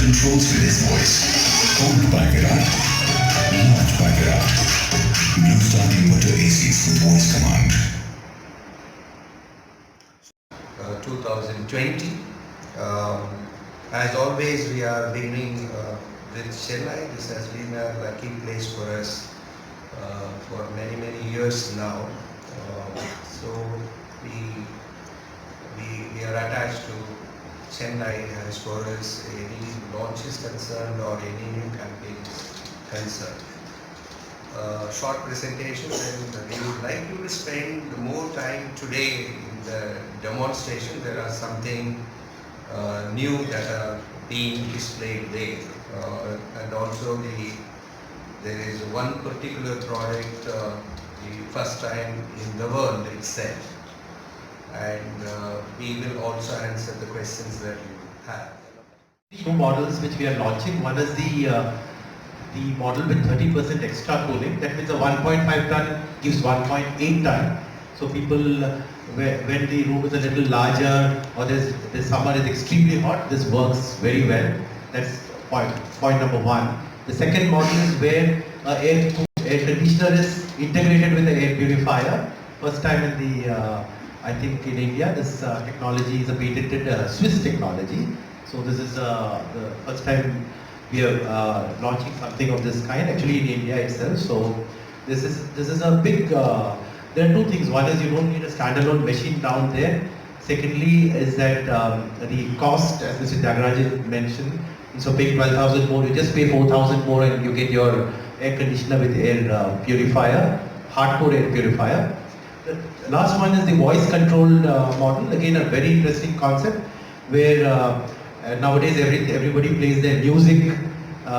controls with his voice. Owned by Virat, loved by Virat. Blue Star Inverter ACs with voice command. 2020. As always, we are beginning with Chennai. This has been a lucky place for us for many years now. So we are attached to Chennai as far as any launch is concerned or any new campaign is concerned. Short presentation, and we would like you to spend more time today in the demonstration. There are something new that are being displayed there, and also there is one particular product, the first time in the world itself, and we will also answer the questions that you have. Two models which we are launching. One is the model with 30% extra cooling. That means a 1.5 ton gives 1.8 ton. So people, when the room is a little larger or the summer is extremely hot, this works very well. That's point number one. The second model is where air conditioner is integrated with the air purifier. First time in the, I think in India, this technology is a patented Swiss technology. So this is the first time we are launching something of this kind actually in India itself. So this is a big, there are two things. One is you don't need a standalone machine down there. Secondly is that the cost, as Mr. Tyagarajan mentioned, instead of paying 12,000 more, you just pay 4,000 more and you get your air conditioner with air purifier, hardcore air purifier. The last one is the voice controlled model. Again, a very interesting concept where nowadays everybody plays their music,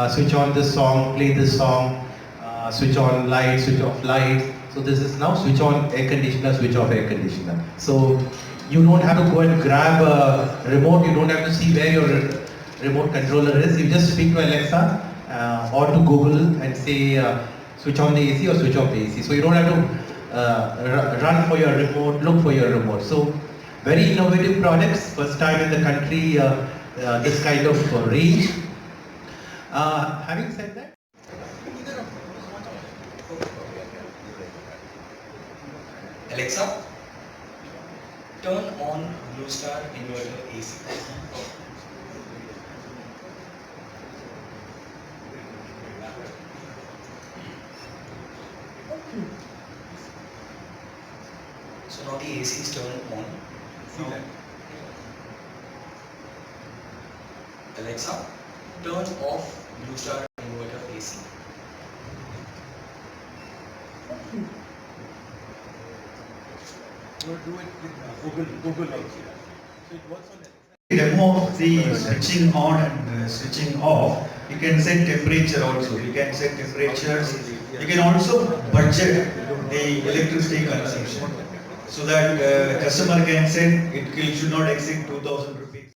switch on this song, play this song, switch on lights, switch off lights. So this is now switch on air conditioner, switch off air conditioner. So you don't have to go and grab a remote, you don't have to see where your remote controller is. You just speak to Alexa or to Google and say switch on the AC or switch off the AC. So you don't have to run for your remote, look for your remote. So very innovative products, first time in the country, this kind of range. Having said that, Alexa, turn on Blue Star Inverter AC. So now the AC is turned on. Now, Alexa, turn off Blue Star Inverter AC. do it with Google also. So it works on that. Demo of the switching on and switching off. You can set temperature also. You can set temperatures. You can also budget the electricity consumption so that customer can set it should not exceed 2,000 rupees.